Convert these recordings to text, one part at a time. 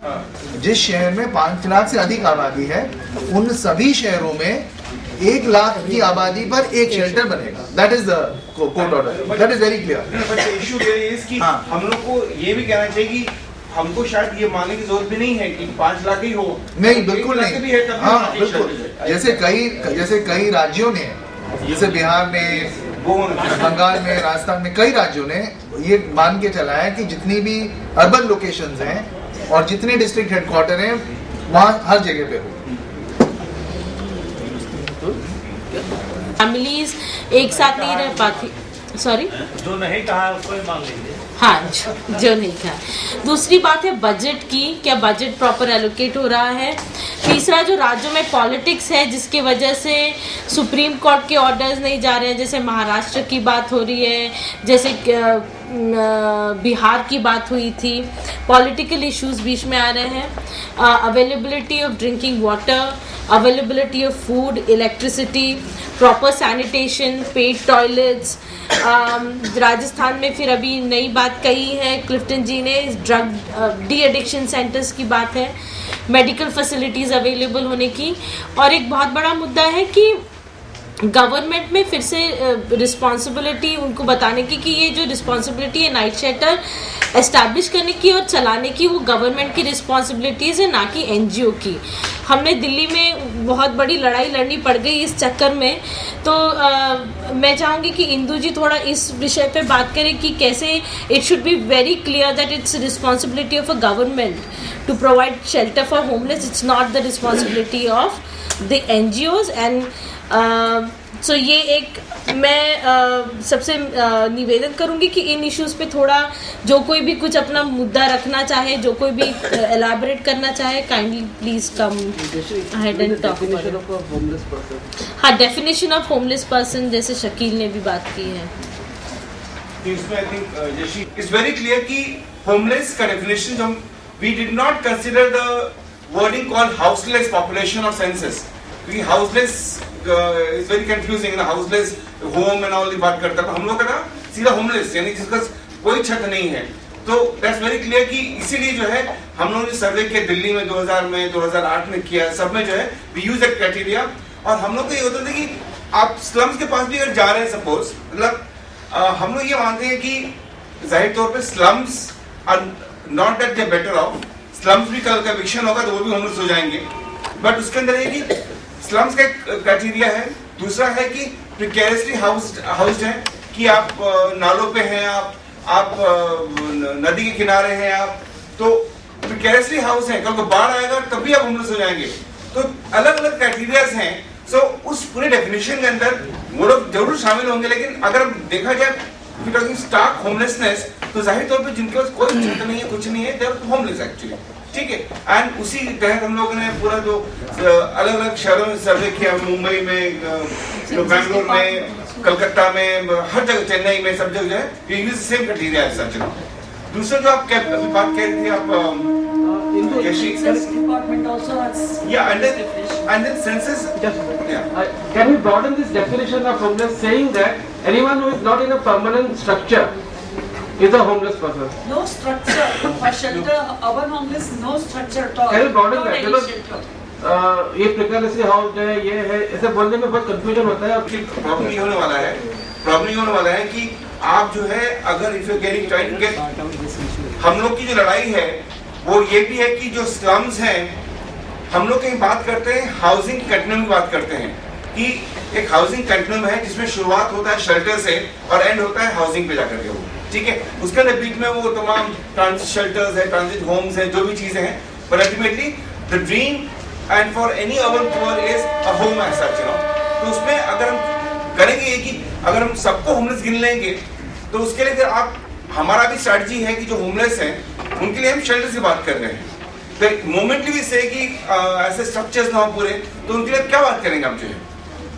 जिस शहर में 5 लाख से अधिक आबादी है, उन सभी शहरों में 1 लाख की आबादी पर एक शेल्टर बनेगा। That is the court order, that is very clear. Issue ये इज कि हम लोग को ये भी कहना चाहिए कि हमको शायद ये मानने की जरूरत भी नहीं है कि 5 लाख ही हो। नहीं, बिल्कुल नहीं। हाँ बिल्कुल, जैसे कई राज्यों ने, जैसे बिहार में, बंगाल में, राजस्थान में, कई राज्यों ने ये मान के चला है कि जितनी भी अर्बन लोकेशंस हैं और जितने डिस्ट्रिक्ट हेडक्वार्टर हैं वहाँ हर जगह पे हो। फैमिलीज एक साथ नहीं रह पाती। सॉरी, जो नहीं कहा उसको ही मान लीजिए। हाँ, जो नहीं कहा। दूसरी बात है बजट की, क्या बजट प्रॉपर एलोकेट हो रहा है। तीसरा, जो राज्यों में पॉलिटिक्स है जिसकी वजह से सुप्रीम कोर्ट के ऑर्डर्स नहीं जा रहे हैं, जैसे महाराष्ट्र की बात हो रही है, जैसे बिहार की बात हुई थी, पॉलिटिकल इश्यूज बीच में आ रहे हैं। Availability of drinking water, availability of food, electricity, proper sanitation, paid toilets. Rajasthan में फिर अभी नई बात कही है क्लिफ्टन जी ने, ड्रग डी एडिक्शन सेंटर्स की बात है, मेडिकल फैसिलिटीज़ अवेलेबल होने की। और एक बहुत बड़ा मुद्दा है कि गवर्नमेंट में फिर से रिस्पॉन्सिबिलिटी उनको बताने की कि ये जो रिस्पॉन्सिबिलिटी है नाइट शेल्टर एस्टैब्लिश करने की और चलाने की, वो गवर्नमेंट की रिस्पॉन्सिबिलिटीज़ है, ना कि एनजीओ की। हमने दिल्ली में बहुत बड़ी लड़ाई लड़नी पड़ गई इस चक्कर में। तो मैं चाहूँगी कि इंदु जी थोड़ा इस विषय पे बात करें कि कैसे it should be very clear that it's responsibility of a government to provide shelter for homeless, it's not the responsibility of the NGOs. And so ये एक मैं सबसे निवेदन करूंगी कि इन इश्यूज पे थोड़ा जो कोई भी कुछ अपना मुद्दा रखना चाहे, जो कोई भी एलैबोरेट करना चाहे, kindly please come ahead and talk about. हाँ, डेफिनेशन ऑफ होमलेस पर्सन जैसे शकील ने भी बात की है। इसमें आई थिंक जैसी इट्स वेरी क्लियर कि होमलेस का डेफिनेशन हम we did not consider the wording called houseless population और सेंसस, क्योंकि हाउसलेस इज वेरी कंफ्यूजिंग ना, हाउसलेस होम एंड ऑल की बात करता है। हम लोग का ना सीधा होमलेस यानी जिसका कोई छत नहीं है। तो दैट्स वेरी क्लियर कि इसीलिए जो है हम लोग जो सर्वे किया दिल्ली में 2000 में 2008 में किया, सब में जो है वी यूज दैट क्राइटेरिया। और हम लोग को ये होता था कि आप स्लम्स के पास भी अगर जा रहे हैं सपोज, मतलब हम लोग ये मानते हैं कि जाहिर तौर पे slums are not that they better off, slums भी कल का एविक्शन होगा तो वो भी होमलेस हो जाएंगे। बट उसके अंदर ये कि स्लम्स का एक क्राइटेरिया है। दूसरा है कि प्रिकेरियसली हाउस्ड है कि आप नालों पे हैं, आप नदी के किनारे हैं, आप तो प्रिकेरियसली हाउस है, कल को बाढ़ आएगा तभी आप होमलेस हो जाएंगे। तो अलग अलग क्राइटेरियाज हैं। सो उस पूरे डेफिनेशन के अंदर वो लोग जरूर शामिल होंगे, लेकिन अगर देखा जाए स्टार्क होमलेसनेस तो जाहिर तौर पे जिनके पास कोई छत नहीं है, कुछ नहीं है, दे आर होमलेस एक्चुअली, ठीक है। एंड उसी तहत हम लोगों ने पूरा जो अलग अलग शहरों में सर्वे किया, मुंबई में, बेंगलोर में, कलकत्ता में, हर जगह, चेन्नई में, सब जगह ये यूज सेम क्राइटेरिया है सच। दूसरा जो आप क्या बात कह रही थी आप department also has and then census. Can we broaden this definition of homeless, saying that anyone who is not in a permanent structure is a homeless person? no structure for shelter, urban homeless, no structure at all. Can we broaden Not that? any Because shelter. ये precariously housed है, ये है, ऐसे बोलने में बहुत confusion होता है। प्रॉब्लम ये होने वाला है कि आप जो है अगर if you getting trying to get, हम लोग की जो लड़ाई है वो ये भी है कि जो स्लम्स हैं, हम लोग कहीं बात करते हैं हाउसिंग कंटिन्यूम की बात करते हैं कि एक हाउसिंग कंटिन्यूम है जिसमें शुरुआत होता है शेल्टर से और एंड होता है हाउसिंग पे जाकर के, वो ठीक है। उसके अंदर बीच में वो तमाम ट्रांजिट शेल्टर्स है, ट्रांजिट होम्स है, जो भी चीजें हैं, but ultimately the dream end for any urban poor is a home as such, you know. तो उसमें अगर हम करेंगे ये कि अगर हम सबको होमलेस गिन लेंगे तो उसके लिए फिर आप, हमारा भी स्ट्रैटेजी है कि जो होमलेस हैं उनके लिए हम शेल्टर की बात कर रहे हैं। तो मोमेंटली भी से कि ऐसे स्ट्रक्चर्स ना हो पूरे, तो उनके लिए क्या बात करेंगे हम जो है।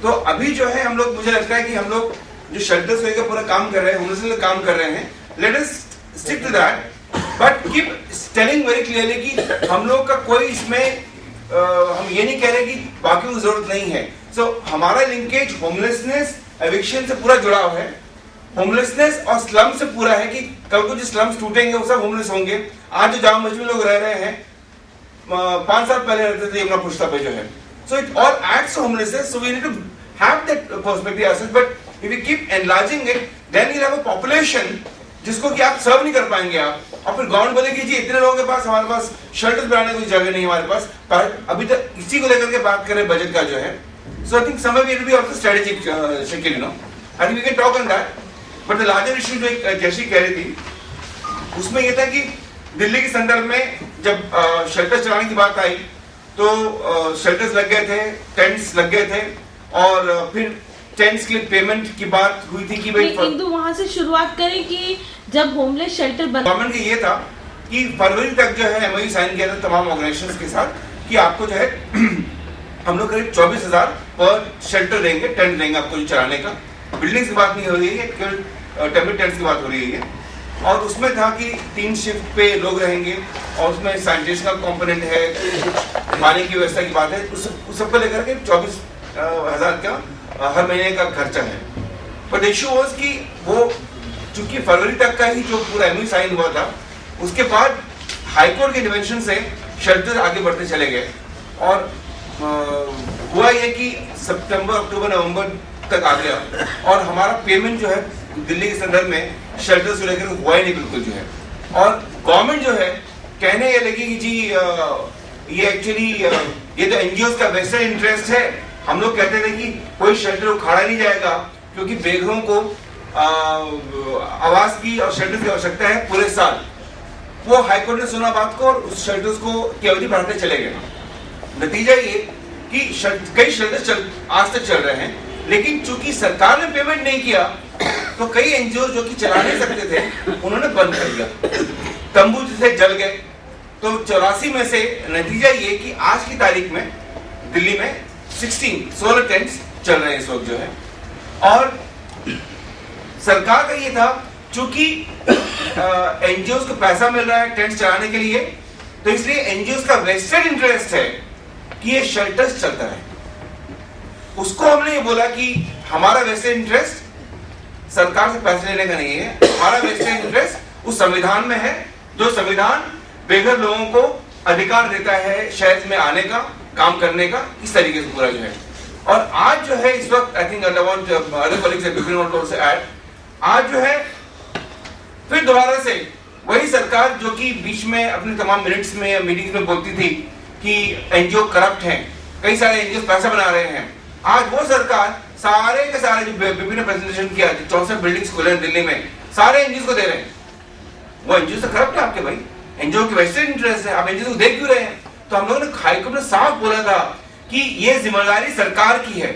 तो अभी जो है हम लोग, मुझे लगता है कि हम लोग जो शेल्टर्स लेकर पूरा काम कर रहे हैं, होमलेस लेकर काम कर रहे हैं, let us stick to that, but keep telling very clearly कि हम लोग का कोई इसमें हम ये नहीं कह रहे कि बाकी की जरूरत नहीं है। सो हमारा लिंकेज होमलेसनेस एविक्शन से पूरा जुड़ाव है, होमलेसनेस और स्लम से पूरा है कि कल को जो स्लम्स टूटेंगे वो सब होमलेस होंगे। आज जो जामा मस्जिद में लोग रह रहे हैं 5 साल पहले रहते थे यमुना पुष्ता पे जो है. So it all adds to homelessness. So we need to have that perspective as such. But if we keep enlarging it, then you have a population जिसको कि आप सर्व नहीं कर पाएंगे आप. और फिर गवर्नमेंट बोलेगी जी इतने लोगों के पास हमारे पास शेल्टर बनाने की जगह नहीं हमारे पास. पर अभी तक इसी को लेकर के बात करें बजट का जो है. So I think somewhere we will be also strategic, Shakil, you know. I think we can talk on that. But the larger issue जो जैसी कह रही थी, उसमें ये था कि दिल्ली के संदर्भ में जब शेल्टर चलाने की बात आई, तो शेल्टर्स लग गए थे, टेंट्स लग गए थे, और फिर टेंट्स के लिए पेमेंट की बात हुई थी कि भाई इंदु वहाँ से शुरुआत करें कि जब होमलेस शेल्टर गवर्नमेंट का ये था कि फरवरी तक जो है एमओयू साइन किया था तमाम ऑर्गेनाइजेशंस के साथ कि आपको जो है हम लोग करीब 24,000 पर शेल्टर देंगे, टेंट देंगे आपको जो चलाने का. बिल्डिंग्स की बात नहीं हो रही है, केवल टेम्परेरी टेंट्स की बात हो रही है. और उसमें था कि 3 शिफ्ट पे लोग रहेंगे और उसमें सैनिटेशन का कंपोनेंट है, पानी की व्यवस्था की बात है, उस सबको लेकर के 24,000 का हर महीने का खर्चा है. बट इशू वाज कि वो चूंकि फरवरी तक का ही जो पूरा एमओयू साइन हुआ था, उसके बाद हाईकोर्ट के इंटरवेंशन से शेल्टर आगे बढ़ते चले गए. और हुआ ये कि सितंबर, अक्टूबर, नवंबर तक आ गया और हमारा पेमेंट जो है दिल्ली के संदर्भ में शेल्टर्स को लेकर हुआ ही नहीं बिल्कुल जो है. और गवर्नमेंट जो है कहने ये लगी कि जी ये एक्चुअली ये तो एनजीओ का वेस्टेड इंटरेस्ट है. हम लोग कहते थे कि कोई शेल्टर उखाड़ा नहीं जाएगा क्योंकि बेघरों को आवास की और शेल्टर की आवश्यकता है पूरे साल. वो हाईकोर्ट ने सुना बात को और उस शेल्टर्स को की अवधि बढ़ाते चले गए. नतीजा ये कि कई शेल्टर आज तक चल रहे हैं, लेकिन चूंकि सरकार ने पेमेंट नहीं किया तो कई एनजीओ जो कि चला नहीं सकते थे उन्होंने बंद कर दिया. तंबू जैसे जल गए. तो 84 में से नतीजा ये कि आज की तारीख में दिल्ली में 16 टेंट्स चल रहे हैं इस वक्त जो है. और सरकार का ये था चूंकि एनजीओ को पैसा मिल रहा है टेंट्स चलाने के लिए, तो इसलिए एनजीओ का वेस्टेड इंटरेस्ट है कि ये शेल्टर्स चलता है. उसको हमने ये बोला कि हमारा वेस्टेड इंटरेस्ट सरकार से पैसे लेने का नहीं है. हमारा वेस्टेड इंटरेस्ट उस संविधान में है जो संविधान बेघर लोगों को अधिकार देता है शहर में आने का, काम करने का, इस तरीके से पूरा जो है. और आज जो है इस वक्त I think other colleagues have begin also say add, आज जो है फिर दोबारा से वही सरकार जो कि बीच में अपने तमाम मिनट्स में या मीटिंग्स में बोलती थी कि एनजीओ करप्ट हैं, कई सारे एनजीओ पैसा बना रहे हैं, आज वो सरकार सारे के सारे जो विभिन्न प्रेजेंटेशन किया 64 बिल्डिंग्स खुले हैं दिल्ली में, सारे एनजीओ को दे रहे हैं. वो एनजीओ से करप्ट है आपके भाई, एनजीओ के वेस्टेड इंटरेस्ट है, आप एनजीओ को देख क्यों रहे हैं? तो हम लोगों ने हाईकोर्ट में साफ बोला था कि ये जिम्मेदारी सरकार की है.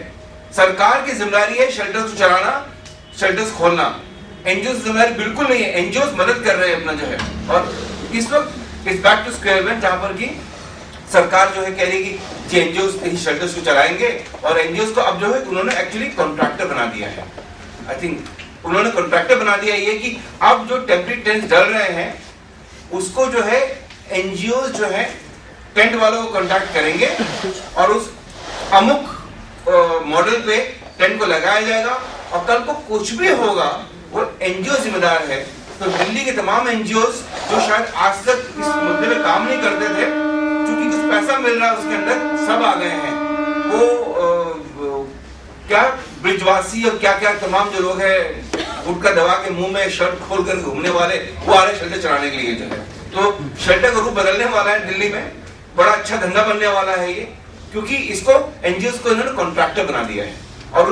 सरकार की जिम्मेदारी है शेल्टर्स को चलाना, शेल्टर्स खोलना. एनजीओ की जिम्मेदारी बिल्कुल नहीं है. एनजीओ मदद कर रहे हैं अपना जो है. और इस वक्त इस बैक टू स्क्वायर वन जहां पर की सरकार जो है कह रही कि जी एनजीओ ही शेल्टर्स को चलाएंगे और एनजीओ को अब जो है उन्होंने एक्चुअली कॉन्ट्रैक्टर बना दिया है. आई थिंक उन्होंने कॉन्ट्रैक्टर बना दिया ये कि अब जो टेम्परेरी टेंट्स डल रहे हैं उसको जो है एनजीओ जो है टेंट वालों को कॉन्ट्रैक्ट करेंगे और उस अमुक मॉडल पे टेंट को लगाया जाएगा और कल को कुछ भी होगा वो एनजीओ जिम्मेदार है. तो दिल्ली के तमाम एनजीओ जो शायद आज तक इस मुद्दे में काम नहीं करते थे, क्योंकि कुछ पैसा मिल रहा है उसके अंदर, सब आ गए हैं. वो क्या ब्रिजवासी और क्या क्या तमाम जो लोग हैं गुटखा दबा के मुंह में शर्ट खोल कर घूमने वाले, वो आ रहे शेल्टर चलाने के लिए जो है. तो शेल्टर का रूप बदलने वाला है दिल्ली में, बड़ा अच्छा धंधा बनने वाला है ये, क्योंकि इसको एनजीओ को इन्होंने कॉन्ट्रैक्टर बना दिया है. और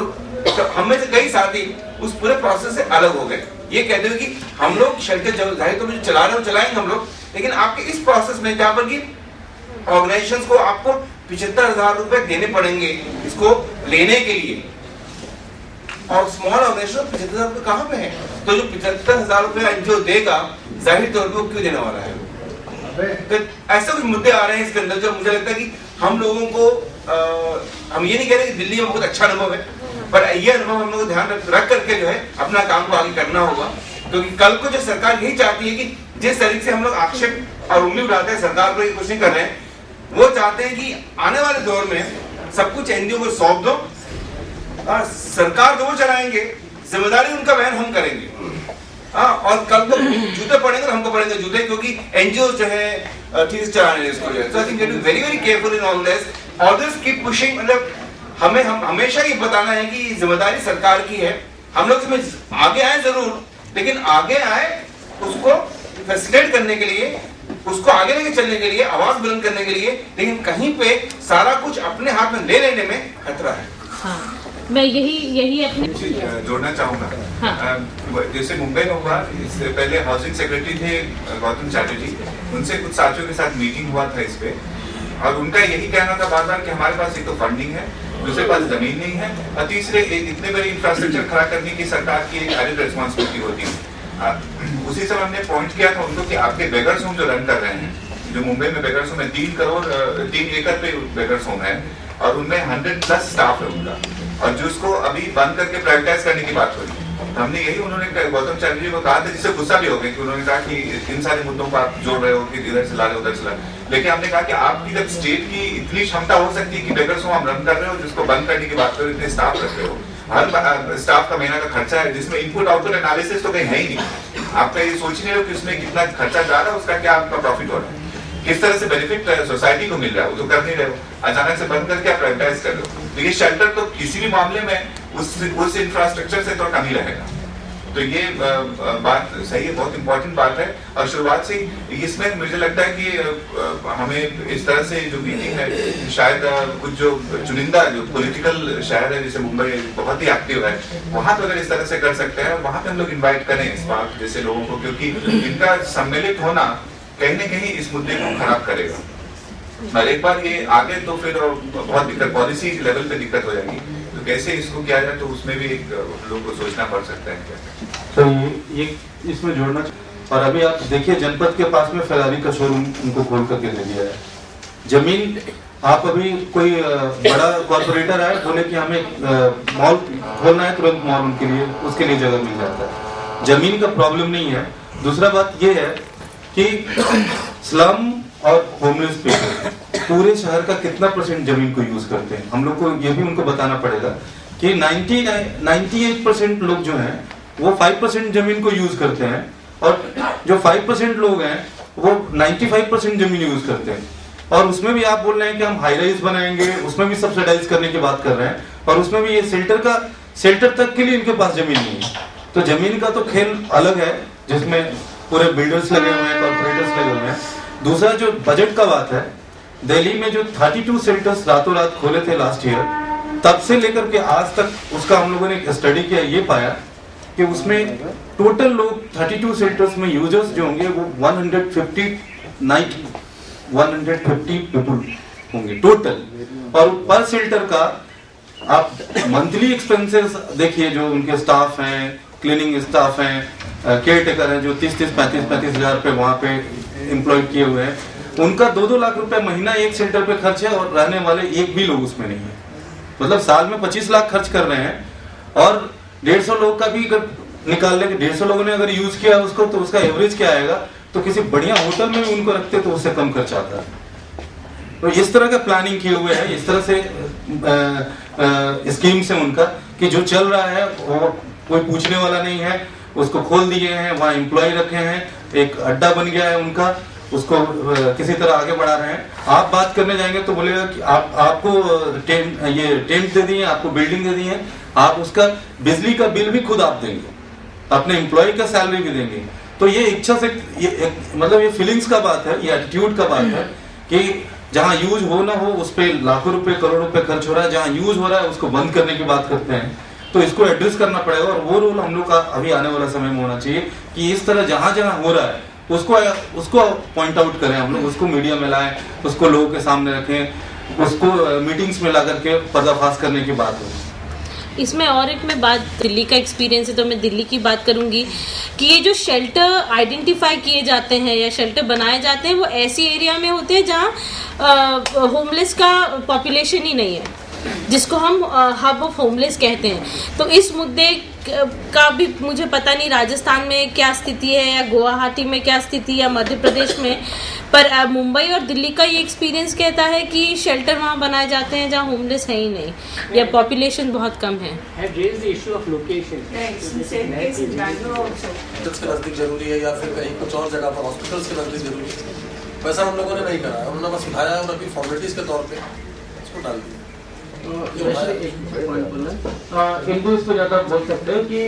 तो हम में से कई साथी उस पूरे प्रोसेस से अलग हो गए. ये कहते हुए कि हम लोग शेल्टर जाहिर तो चला रहे हो, चलाएंगे हम लोग, लेकिन आपके इस प्रोसेस में जहां पर की ऑर्गेनाइजेशंस को आपको 75,000 रुपए देने पड़ेंगे इसको लेने के लिए, और स्मॉल ऑर्गेनाइजेशन 75,000 रुपए कहाँ पे है? तो जो 75,000 रुपए एनजीओ देगा जाहिर तौर पर क्यों देने वाला है? तो ऐसे कुछ मुद्दे आ रहे हैं इसके अंदर जो मुझे लगता है कि हम लोगों को हम ये नहीं कह रहे कि दिल्ली में बहुत अच्छा अनुभव है, पर ये अनुभव हम लोग को ध्यान रख करके जो है अपना काम को आगे करना होगा. क्योंकि कल को जो सरकार यही चाहती है कि जिस तरीके से हम लोग आक्षेप और उंगली उठाते हैं सरकार पर कुछ नहीं कर रहे हैं, वो चाहते हैं कि आने वाले दौर में सब कुछ एनजीओ को सौंप दो, सरकार तो वो चलाएंगे, जिम्मेदारी उनका वहन हम करेंगे. और कल को जूते पड़ेंगे तो हमको पड़ेंगे जूते, क्योंकि एनजीओ जो है चीज चलाने इसको जो है. So I think we have to be very very careful in all this. Others keep pushing. मतलब हम हमेशा ये बताना है कि जिम्मेदारी सरकार की है. हम लोग इसमें आगे आए जरूर, लेकिन आगे आए उसको फैसिलिटेट करने के लिए, उसको आगे लेके चलने के लिए, आवाज बुलंद करने के लिए, लेकिन कहीं पे सारा कुछ अपने हाथ में ले लेने में खतरा है. हाँ, मैं यही अपने जोड़ना चाहूंगा. हाँ. जैसे मुंबई में हुआ, इससे पहले हाउसिंग सेक्रेटरी थे गौतम चैटर्जी, उनसे कुछ साथियों के साथ मीटिंग हुआ था इस पे, और उनका यही कहना था बार बार कि हमारे पास एक तो फंडिंग है, दूसरे पास जमीन नहीं है, और तीसरे इतने बड़े इंफ्रास्ट्रक्चर खड़ा करने की सरकार की एक एडिड रिस्पॉन्सिबिलिटी होती है. उसी समय हमने पॉइंट किया था उनको कि आपके बेगर्स होम जो रन कर रहे हैं, जो मुंबई में बेगर्स होम है, 3 एकड़ पे बेगर्स होम है, और उनमें 100+ स्टाफ है उनका, और जो उसको अभी बंद करके प्राइवेटाइज करने की बात हो रही है. हमने यही उन्होंने गौतम चैटर्जी को कहा था, जिससे गुस्सा भी हो गया कि उन्होंने कहा कि इन सारे मुद्दों को आप जोड़ रहे हो कि इधर से ला रहे हो उधर से ला रहे हो. लेकिन हमने कहा कि आपकी जब स्टेट की इतनी क्षमता हो सकती है कि बेगर्स होम हम रन कर रहे हो, जिसको बंद करने की बात करो, इतने स्टाफ रख रहे हो, हर स्टाफ का महीना का खर्चा है, जिसमें इनपुट आउटपुट एनालिसिस तो कहीं है ही नहीं. आपका ये सोच नहीं हो कि उसमें कितना खर्चा जा रहा है, उसका क्या आपका प्रॉफिट हो रहा है, किस तरह से बेनिफिट सोसाइटी को मिल रहा है, वो तो कर नहीं रहे हो. अचानक से बंद करके आप प्राइवेटाइज कर रहे हो. तो ये शेल्टर तो किसी भी मामले में उस इंफ्रास्ट्रक्चर से तो कम ही रहेगा. तो ये बात सही है, बहुत इंपॉर्टेंट बात है. और शुरुआत से इसमें मुझे लगता है कि हमें इस तरह से जो मीटिंग है, शायद कुछ जो चुनिंदा जो पॉलिटिकल शहर है जैसे मुंबई बहुत ही एक्टिव है, वहां पर अगर इस तरह से कर सकते हैं, वहां पे हम लोग इन्वाइट करें इस बात जैसे लोगों को, क्योंकि इनका सम्मिलित होना कहीं न कहीं इस मुद्दे को खराब करेगा. और एक बार ये आगे तो फिर बहुत दिक्कत, पॉलिसी लेवल पे दिक्कत हो जाएगी. तो कैसे इसको किया जाए, तो उसमें भी एक लोग को सोचना पड़ सकता है. तो ये इसमें जोड़ना. और अभी आप देखिए जनपद के पास में फेरारी का शोरूम उनको खोल करके दे दिया है. जमीन आप अभी कोई बड़ा कॉर्पोरेटर है बोले कि हमें मॉल खोलना है, तुरंत मॉल उनके लिए उसके लिए जगह मिल जाता है. जमीन का प्रॉब्लम नहीं है. दूसरा बात ये है कि स्लम और होमलेस पीपल पूरे शहर का कितना % जमीन को यूज करते हैं, हम लोग को ये भी उनको बताना पड़ेगा कि 98% लोग जो हैं वो 5% जमीन को यूज करते हैं, और जो 5% लोग हैं वो 95% जमीन यूज करते हैं. और उसमें भी आप बोल रहे हैं कि हम हाई राइज बनाएंगे, उसमें भी सब्सिडाइज करने की बात कर रहे हैं, और उसमें भी ये शेल्टर तक के लिए इनके पास जमीन नहीं है. तो जमीन का तो खेल अलग है, जिसमें पूरे बिल्डर्स लगे हुए हैं, कॉर्पोरेटर्स लगे हुए हैं. दूसरा जो बजट का बात है, दिल्ली में जो 32 शेल्टर्स रातों रात खोले थे लास्ट ईयर, तब से लेकर के आज तक उसका हम लोगों ने स्टडी किया, ये पाया कि उसमें टोटल लोग 32 शेल्टर्स में यूजर्स जो होंगे वो 150 पीपल होंगे टोटल. और पर शेल्टर का आप मंथली एक्सपेंसेस देखिए, जो उनके स्टाफ हैं, क्लीनिंग स्टाफ हैं, केयर टेकर हैं, जो 30-35 हजार रुपए वहां पे एम्प्लॉयड किए हुए हैं, उनका 2-2 लाख रुपए महीना एक शेल्टर पे खर्च है, और रहने वाले एक भी लोग उसमें नहीं है. मतलब साल में 25 लाख खर्च कर रहे हैं, और 150 लोग का भी अगर निकाल लेंगे, 150 लोगों ने अगर यूज किया उसको, तो उसका एवरेज क्या आएगा. तो किसी बढ़िया होटल में उनको रखते तो उससे कम खर्च आता है. तो इस तरह का प्लानिंग किए हुए हैं, इस तरह से स्कीम से उनका कि जो चल रहा है वो कोई पूछने वाला नहीं है. उसको खोल दिए हैं, वहाँ एम्प्लॉय रखे हैं, एक अड्डा बन गया है उनका, उसको किसी तरह आगे बढ़ा रहे हैं. आप बात करने जाएंगे तो बोलेगा कि आपको टेंट दे दिए, आपको बिल्डिंग दे दी है, आप उसका बिजली का बिल भी खुद आप देंगे, अपने एम्प्लॉय का सैलरी भी देंगे. तो ये इच्छा से मतलब ये फीलिंग्स का बात है, ये एटीट्यूड का बात है कि जहाँ यूज हो ना हो उस पर लाखों रुपए करोड़ों रुपए खर्च हो रहा है, जहाँ यूज हो रहा है उसको बंद करने की बात करते हैं. तो इसको एड्रेस करना पड़ेगा, और वो रोल हम लोग का अभी आने वाला समय में होना चाहिए कि इस तरह जहाँ जहाँ हो रहा है उसको पॉइंट आउट करें हम लोग, उसको मीडिया में लाएं, उसको लोगों के सामने रखें, उसको मीटिंग्स में ला करके पर्दाफाश करने की बात हो. इसमें और एक मैं बात, दिल्ली का एक्सपीरियंस है तो मैं दिल्ली की बात करूंगी कि ये जो शेल्टर आइडेंटिफाई किए जाते हैं या शेल्टर बनाए जाते हैं, वो ऐसी एरिया में होते हैं जहाँ होमलेस का पॉपुलेशन ही नहीं है, जिसको हम हब ऑफ होमलेस कहते हैं. तो इस मुद्दे का भी मुझे पता नहीं राजस्थान में क्या स्थिति है, या गुवाहाटी में क्या स्थिति, या मध्य प्रदेश में, पर मुंबई और दिल्ली का ये एक्सपीरियंस कहता है कि शेल्टर वहाँ बनाए जाते हैं जहाँ होमलेस है ही नहीं, या पॉपुलेशन बहुत कम है. हॉस्पिटल्स के नजदीक जरूरी है, या फिर कहीं कुछ और जगह पर हॉस्पिटल्स के नजदीक जरूरी है. वैसा हम लोगों ने नहीं करा है, हमने बस उठाया और अभी फॉर्मेलिटीज के तौर पे इसको डाल दिया। हिंदू इसको ज्यादा बोल सकते हैं कि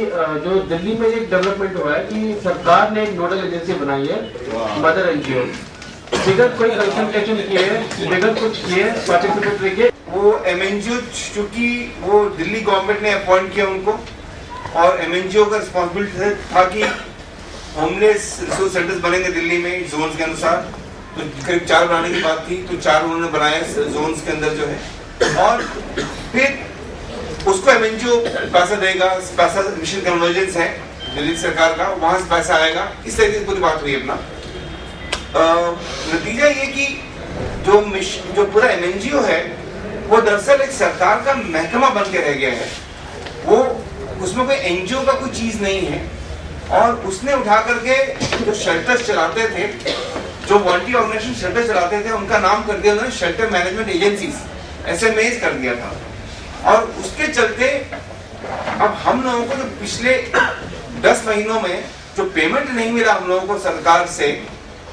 जो दिल्ली में एक डेवलपमेंट हुआ है कि सरकार ने एक नोडल एजेंसी बनाई है, मदर एनजीओ, बिगड़ कोई कंसल्टेशन किए, बिगड़ कुछ किए पार्टिसिपेटरी के। वो एमएनजीओ चूंकि वो दिल्ली गवर्नमेंट ने अपॉइंट किया उनको, और एमएनजीओ का रिस्पॉन्सिबिलिटी था कि होमलेस रिसोर्स सेंटर्स बनेंगे दिल्ली में जोन्स के अनुसार। तो करीब 4 बनाने की बात थी, तो 4 उन्होंने बनाए जोन्स के अंदर जो है, और फिर उसको एमएनजीओ पैसा देगा। पैसा मिशन कन्वर्जेंस है दिल्ली सरकार का, वहां से पैसा आएगा। इस तरीके की पूरी बात हुई अपना। नतीजा ये कि जो पूरा एमएनजीओ है वो दरअसल एक सरकार का महकमा बन के रह गया है। वो उसमें कोई एनजीओ का कोई चीज नहीं है, और उसने उठा करके जो शेल्टर्स चलाते थे, जो वॉलंटियर ऑर्गेनाइजेशन शेल्टर चलाते थे, उनका नाम कर दिया उन्होंने शेल्टर मैनेजमेंट एजेंसीज, एसएमएज कर दिया था। और उसके चलते अब हम लोगों को जो पिछले 10 महीनों में जो पेमेंट नहीं मिला हम लोगों को सरकार से,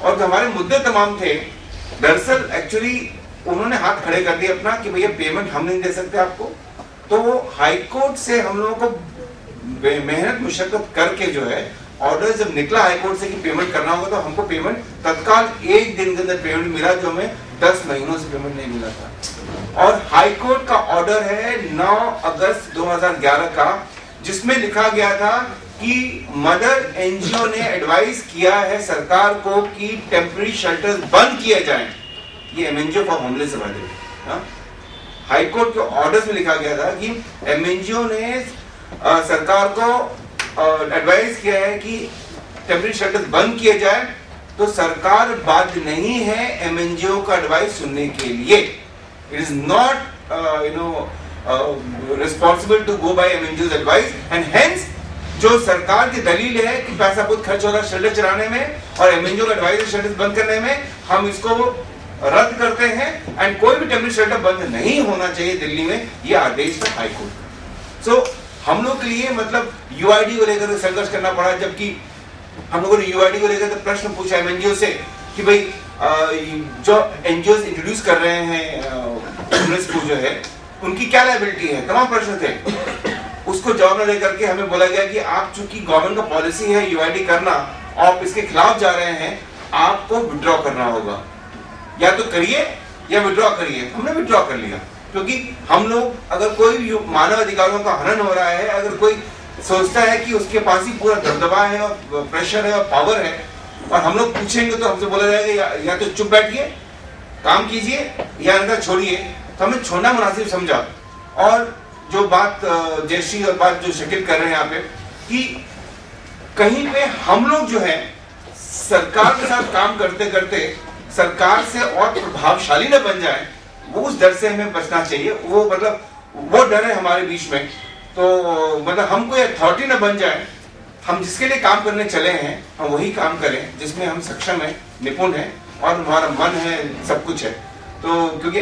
और जो हमारे मुद्दे तमाम थे, दरअसल एक्चुअली उन्होंने हाथ खड़े कर दिए अपना कि भैया पेमेंट हम नहीं दे सकते आपको। तो वो हाई कोर्ट से हम लोगों को मेहनत मुशक्कत करके जो है ऑर्डर जब निकला हाई कोर्ट से कि पेमेंट करना होगा, तो हमको पेमेंट तत्काल 1 दिन के अंदर पेमेंट मिला, जो हमें 10 महीनों से पेमेंट नहीं मिला था। और हाई कोर्ट का ऑर्डर है 9 अगस्त 2011 का, जिसमें लिखा गया था कि मदर एनजीओ ने एडवाइस किया है सरकार को कि टेम्पररी शेल्टर्स बंद किए जाएं। ये एमएनजीओ फॉर होमलेस से बात है। हाई कोर्ट के ऑर्डर्स में लिखा गया था कि एमएनजीओ ने सरकार को एडवाइस किया है कि टेम्पररी शेल्टर्स बंद किए जाए, तो सरकार बाध्य नहीं है एमएनजीओ का एडवाइस सुनने के लिए। It is not responsible to go by MNGO advice, and hence जो सरकार की दलील है कि पैसा बहुत खर्च हो रहा है शेल्टर चलाने में और एमएनजीओ का एडवाइस शेल्टर बंद करने में, हम इसको रद्द करते हैं, एंड कोई भी टेम्पररी शेल्टर बंद नहीं होना चाहिए दिल्ली में। ये आदेश था हाई कोर्ट का। सो हम लोग के लिए मतलब यूआईडी को लेकर संघर्ष करना पड़ा, जबकि हम लोगों ने यूआईडी को लेकर प्रश्न पूछा एमएनजीओ से कि भाई जो एनजीओ इंट्रोड्यूस कर रहे हैं को जो है उनकी क्या लायबिलिटी है, तमाम प्रश्न थे। उसको जवाब न देकर के हमें बोला गया कि आप चूंकि गवर्नमेंट का पॉलिसी है यूआईडी करना, आप इसके खिलाफ जा रहे हैं, आपको विड्रॉ करना होगा, या तो करिए या विड्रॉ करिए। हमने विड्रॉ कर लिया, क्योंकि हम लोग अगर कोई मानव अधिकारों का हनन हो रहा है, अगर कोई सोचता है कि उसके पास ही पूरा दबदबा है और प्रेशर है और पावर है, और हम लोग पूछेंगे तो हमसे बोला जाएगा या तो चुप बैठिए, काम कीजिए, या अंदर छोड़िए। तो हमने छोड़ना मुनासिब समझा। और जो बात जयश्री और बात जो शकील कर रहे हैं यहाँ पे कि कहीं पे हम लोग जो है सरकार के साथ काम करते करते सरकार से और प्रभावशाली न बन जाए, वो उस डर से हमें बचना चाहिए। वो मतलब वो डर है हमारे बीच में। तो मतलब हम कोई अथॉरिटी न बन जाए, हम जिसके लिए काम करने चले हैं हम वही काम करें जिसमें हम सक्षम हैं, निपुण हैं और हमारा मन है, सब कुछ है। तो क्योंकि